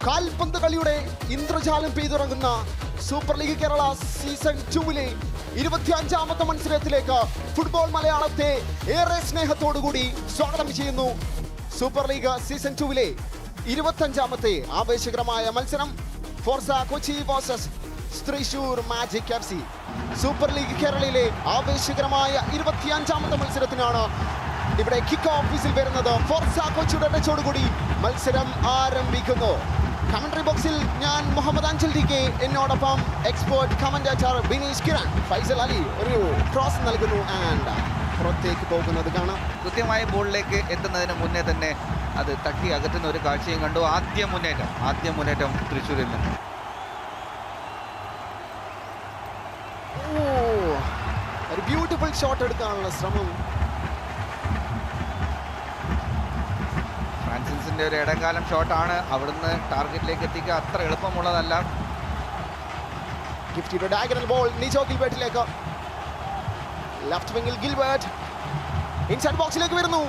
കാൽപന്ത് കളിയുടെ ഇന്ദ്രജാലം പെയ്തിറങ്ങുന്ന സൂപ്പർ ലീഗ് കേരള സീസൺ 2-ലെ 25ാമത്തെ മത്സരത്തിലേക്ക് ഫുട്ബോൾ മലയാളത്തെ ഏറെ സ്നേഹത്തോടുകൂടി സ്വാഗതം ചെയ്യുന്നു. സൂപ്പർ ലീഗ് സീസൺ 2-ലെ 25ാമത്തെ ആവേശകരമായ മത്സരം Forza Kochi versus Thrissur magic FC. Super league കേരളയിലെ ആവേശകരമായ 25ാമത്തെ മത്സരത്തിനാണ് ഇവിടെ കിക്ക് ഓഫീസിൽ വരുന്നത്. ഫോർസ കൊച്ചിയുടെ ടച്ചോടുകൂടി മത്സരം ആരംഭിക്കുന്നു. കമന്ററി ബോക്സിൽ ഞാൻ മുഹമ്മദ് അഞ്ചൽ DK, എന്നോടൊപ്പം എക്സ്പേർട്ട് കമന്റേറ്റർ ബിനീഷ് കിരൺ. ഫൈസൽ അലി ഒരു ക്രോസ് നൽകുന്നു ആൻഡ് പുറത്തേക്ക് പോകുന്നത് കാണാം. കൃത്യമായ ബോളിലേക്ക് എത്തുന്നതിന് മുന്നേ തന്നെ അത് തട്ടി അകറ്റുന്ന ഒരു കാഴ്ചയും കണ്ടു. ആദ്യ മുന്നേറ്റം തൃശ്ശൂരിൽ നിന്ന്. ഒരു ബ്യൂട്ടിഫുൾ ഷോട്ട് എടുക്കാനുള്ള ശ്രമം. ഫ്രാൻസിസിന്റെ ഒരു ഇടംകാലം ഷോട്ടാണ്. അവിടുന്ന് ടാർഗറ്റിലേക്ക് എത്തിക്കുക അത്ര എളുപ്പമുള്ളതല്ല. ഗിഫ്റ്റിയുടെ ഡയഗണൽ ബോൾ നിജോ ഗിൽബർട്ടിലേക്ക്. ലെഫ്റ്റ് വിംഗിൽ ഗിൽബർട്ട് ഇൻസൈഡ് ബോക്സിലേക്ക് വരുന്നു.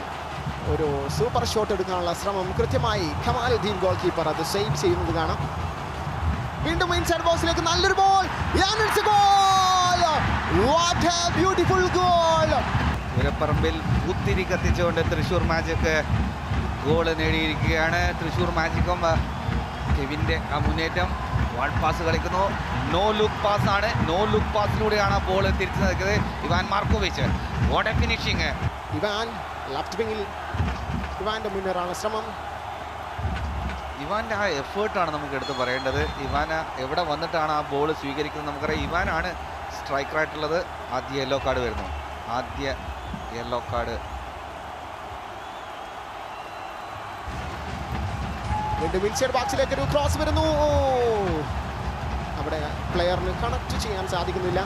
ഒരു സൂപ്പർ ഷോട്ട് എടുക്കാനുള്ള ശ്രമം കൃത്യമായി കമാലുദ്ദീൻ ഗോൾ കീപ്പർ അത് സേവ് ചെയ്യുന്നത് കാണാം. വീണ്ടും ഇൻസൈഡ് ബോക്സിലേക്ക് നല്ലൊരു ball. What a beautiful goal! ഉരപ്പറമ്പിൽ കുത്തിരി കത്തിച്ചുകൊണ്ട് തൃശ്ശൂർ മാജിക് ഗോൾ നേടിയിരിക്കുകയാണ്. തൃശ്ശൂർ മാജിക്കും കെവിൻ്റെ ആ മുന്നേറ്റം വൺ പാസ് കളിക്കുന്നു. നോ ലുക്ക് പാസ് ആണ്. നോ ലുക്ക് പാസിലൂടെയാണ് ആ ബോൾ തിരിച്ചു നിൽക്കുന്നത്. Ivan Markovic what a finishing. Ivan left വിംഗിൽ ഇവാന്റെ മുന്നേറാനുള്ള ശ്രമം. ഇവാൻ്റെ ആ എഫേർട്ടാണ് നമുക്ക് എടുത്ത് പറയേണ്ടത്. ഇവാൻ എവിടെ വന്നിട്ടാണ് ആ ബോൾ സ്വീകരിക്കുന്നത് നമുക്കറിയാം. ഇവാനാണ് സ്ട്രൈക്കറായിട്ടുള്ളത്. ആദ്യ യെല്ലോ കാർഡ് വരുന്നു. വീണ്ടും ഇൻസൈഡ് ബോക്സിലേക്ക് ഒരു ക്രോസ് വരുന്നു. അവിടെ പ്ലെയറിന് കണക്ട് ചെയ്യാൻ സാധിക്കുന്നില്ല.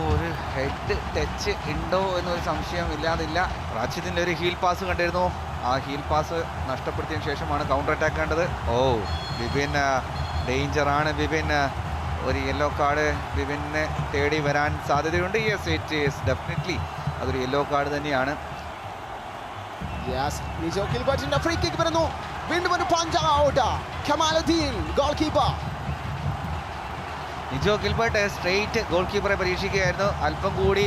ഒരു ഹെഡ് ടച്ച് ഉണ്ടോ എന്നൊരു സംശയം ഇല്ലാതില്ല. റാഷിദിൻ്റെ ഒരു ഹീൽ പാസ് കണ്ടിരുന്നു. ആ ഹീൽ പാസ് നഷ്ടപ്പെടുത്തിയതിന് ശേഷമാണ് കൗണ്ടർ അറ്റാക്ക് കണ്ടത്. ബിബിൻ ഡേഞ്ചറാണ്. ബിബിൻ ഒരു യെല്ലോ കാർഡ് ബിബിനെ തേടി വരാൻ സാധ്യതയുണ്ട്. യെസ്, ഇറ്റ് ഈസ് ഡെഫിനറ്റ്ലി അതൊരു യെല്ലോ കാർഡ് തന്നെയാണ്. നിജോ ഗിൽബർട്ടിന്റെ ഫ്രീ കിക്ക് വരുന്നു. വീണ്ടും ഒരു punch out. Kamaluddin goalkeeper. Nijo ഗിൽബർട്ട് സ്ട്രെയിറ്റ് ഗോൾ കീപ്പറെ പരീക്ഷിക്കുകയായിരുന്നു. അല്പം കൂടി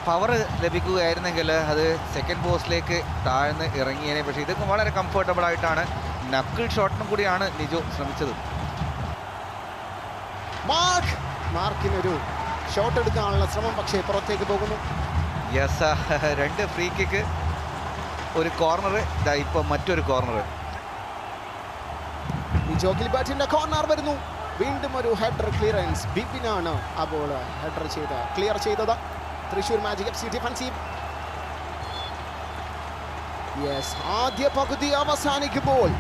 പവർ ലഭിക്കുകയായിരുന്നെങ്കിൽ അത് സെക്കൻഡ് പോസ്റ്റിലേക്ക് താഴ്ന്ന് ഇറങ്ങിയേനെ. പക്ഷേ ഇതൊക്കെ വളരെ കംഫർട്ടബിൾ ആയിട്ടാണ്. നക്കിൾ ഷോട്ടിനും കൂടിയാണ് നിജോ ശ്രമിച്ചത്. മാർക്കിനൊരു ഷോട്ട് എടുക്കാനുള്ള ശ്രമം, പക്ഷേ പുറത്തേക്ക് പോകുന്നു. യെസ്, രണ്ട് ഫ്രീ കിക്ക്, ഒരു കോർണർ, ഇപ്പം മറ്റൊരു കോർണർ. നിജോ ഗിൽബർട്ടിന്റെ കോർണർ വരുന്നു. വീണ്ടും ഒരു ഹെഡർ ക്ലിയറൻസ്. ബിബിനാണ് ആ ബോൾ ഹെഡർ ക്ലിയർ ചെയ്തത്. Thrissur magic FC defensive. ആദ്യ പകുതി അവസാനിക്കുമ്പോൾ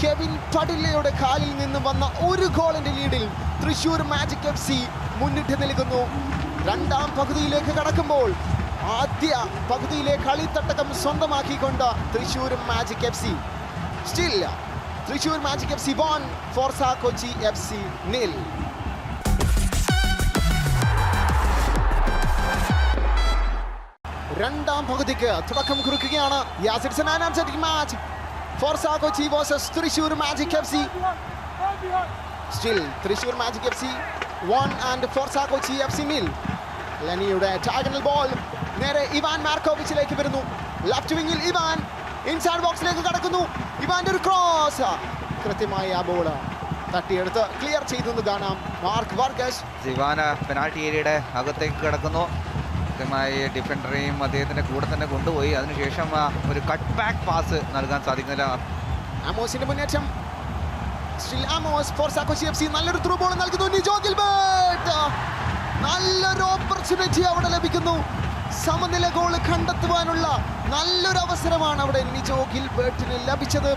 കെവിൻ പടില്ലയുടെ കാലിൽ നിന്ന് വന്ന ഒരു ഗോളിന്റെ ലീഡിൽ തൃശ്ശൂർ മാജിക് FC മുന്നിട്ട് നിൽക്കുന്നു. രണ്ടാം പകുതിയിലേക്ക് കടക്കുമ്പോൾ ആദ്യ പകുതിയിലെ കളിത്തട്ടകം സ്വന്തമാക്കിക്കൊണ്ട് Thrissur magic FC. Still Thrissur magic FC 1, Forza Kochi FC 0. രണ്ടാം പകുതിക്ക് തുടക്കം കുറിക്കുകയാണ്. Match Forza Kochi versus Thrissur magic FC. Still Thrissur magic FC 1 and Forza Kochi FC 0. ലെനിയുടെ ഡയഗണൽ ബോൾ നേരെ ഇവാൻ മാർക്കോവിച്ചിലേക്ക് വരുന്നു. ലെഫ്റ്റ് വിംഗിൽ ഇവാൻ ഇൻസൈഡ് ബോക്സിലേക്ക് കടക്കുന്നു. ഇവാന്റെ ഒരു ക്രോസ് കൃത്യമായി ആ ബോൾ തട്ടിയെടുത്ത് ക്ലിയർ ചെയ്തെന്ന് കാണാം. മാർക്ക് വർഗസ്. ഇവാൻ പെനാൾട്ടി ഏരിയയുടെ അകത്തേക്ക് കിടക്കുന്നു. കൃത്യമായി ഡിഫൻഡറെയും അദ്ദേഹത്തിൻ്റെ കൂടെ തന്നെ കൊണ്ടുപോയി. അതിനുശേഷം ഒരു കട്ട് ബാക്ക് പാസ് നൽകാൻ സാധിക്കുന്നില്ല. ആമോസിന്റെ മുന്നേറ്റം. Still Amos Forza Kochi FC നല്ലൊരു ത്രൂ ബോൾ നൽകുന്നു. നിജോ ഗിൽബർട്ട് നല്ലൊരു ഓപ്പർച്യൂണിറ്റി അവിടെ ലഭിക്കുന്നു. സമനില ഗോൾ കണ്ടെത്തുവാനുള്ള നല്ലൊരു അവസരമാണ് അവിടെ നിജോ ഗിൽബർട്ടിന് ലഭിച്ചത്.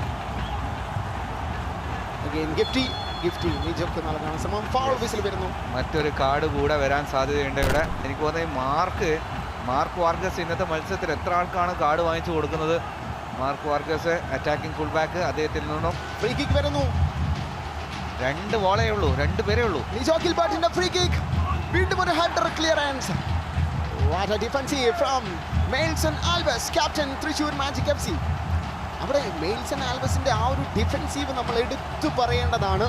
ഗിഫ്റ്റി നിജോക്ക് നൽകാൻ ശ്രമം. ഫൗൾ വിസിൽ വരുന്നു. മറ്റൊരു കാർഡ് കൂടെ വരാൻ സാധ്യതയുണ്ട് ഇവിടെ. എനിക്ക് തോന്നുന്നത് മാർക്ക് വാർഗസ് ഇന്നത്തെ മത്സരത്തിൽ എത്ര ആൾക്കാണ് കാർഡ് വാങ്ങിച്ചു കൊടുക്കുന്നത്. Mark Vargas attacking full back. അദ്ദേഹത്തിൽ നിന്നും ഫ്രീ കിക്ക് വരുന്നു. രണ്ട് പേരേ ഉള്ളൂ. നിജോ ഗിൽബർട്ടിന്റെ ഫ്രീ കിക്ക്. വീണ്ടും ഒരു header clearance. What a defensive from Mailson Alves, captain Thrissur Magic FC. അവിടെ മെയിൽസൺ ആൽവസിന്റെ ആ ഒരു ഡിഫൻസീവ് നമ്മൾ എടുത്തു പറയേണ്ടതാണ്.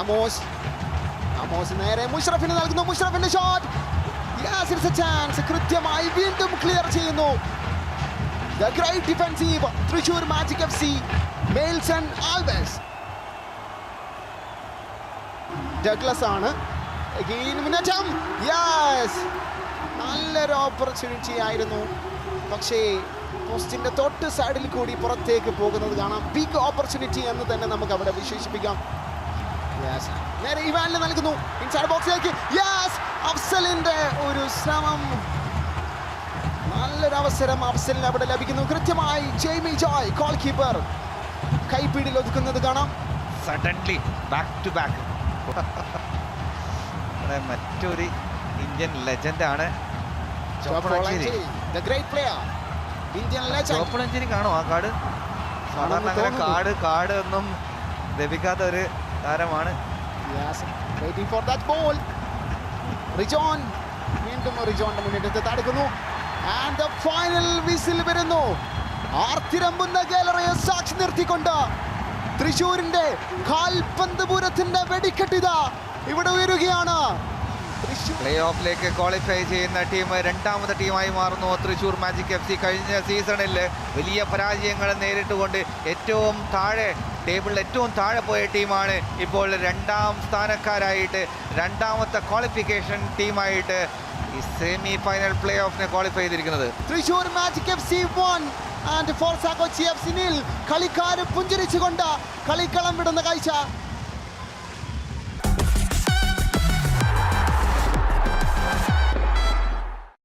ആമോസ് നേരെ മുഷറഫിന് നൽകുന്നു. മുഷറഫിന്റെ shot, yes it's a chance. കൃത്യമായി വീണ്ടും ക്ലിയർ ചെയ്യുന്നു. The great defensive Thrissur magic FC, Mailson Alves. Douglas ആണ് നല്ലൊരു ഓപ്പർച്യൂണിറ്റി ആയിരുന്നു, പക്ഷേ പോസ്റ്റിന്റെ തൊട്ട് സൈഡിൽ കൂടി പുറത്തേക്ക് പോകുന്നത് കാണാം. ബിഗ് ഓപ്പർച്യൂണിറ്റി എന്ന് തന്നെ നമുക്ക് അവിടെ വിശേഷിപ്പിക്കാം. നേരെ ഇവാനിൽ നൽകുന്നു ഇൻസൈഡ് ബോക്സിലേക്ക്. അഫ്സലിന്റെ ഒരു ശ്രമം, നല്ലൊരു അവസരം അഫ്സലിന് അവിടെ ലഭിക്കുന്നു. കൃത്യമായി ജെയ്മി ജോയ് ഗോൾ കീപ്പർ കൈപ്പിടിയിൽ ഒതുക്കുന്നത് കാണാം. Suddenly back to back. മറ്റൊരു ഇന്ത്യൻ ലെജൻഡ് ആണ് ചോപ്പളഞ്ചേരി. കാണോ ആ കാർഡ്? സാധാരണ അങ്ങനെ കാർഡ് ഒന്നും ലഭിക്കാത്ത ഒരു താരമാണ്. റിജോന്റെ മുന്നിട്ട് തടുക്കുന്നു. ആൻഡ് ഫൈനൽ വിസിൽ വരുന്നു. ആർത്തിരമ്പുന്ന ഗാലറിയെ സാക്ഷി നിർത്തിക്കൊണ്ട് തൃശൂരിന്റെ കാൽപന്ത് പൂരത്തിന്റെ വെടിക്കെട്ടിത ഇവിടെ ഉയരുകയാണ്. പ്ലേ ഓഫിലേക്ക് ക്വാളിഫൈ ചെയ്യുന്ന ടീം രണ്ടാമത്തെ ടീമായി മാറുന്നു തൃശൂർ മാജിക് FC. കഴിഞ്ഞ സീസണിൽ വലിയ പരാജയങ്ങൾ നേരിട്ടുകൊണ്ട് ഏറ്റവും താഴെ ടേബിളിൽ ഏറ്റവും താഴെ പോയ ടീമാണ് ഇപ്പോൾ രണ്ടാം സ്ഥാനക്കാരായിട്ട് രണ്ടാമത്തെ ക്വാളിഫിക്കേഷൻ ടീമായിട്ട് ഈ സെമി ഫൈനൽ പ്ലേ ഓഫിനെ ക്വാളിഫൈ ചെയ്തിരിക്കുന്നത്. Thrissur magic FC 1 and Forza Kochi FC 0. കളിക്കാർ പുഞ്ചിരിച്ചുകൊണ്ട് കളിക്കളം വിടുന്ന കാഴ്ച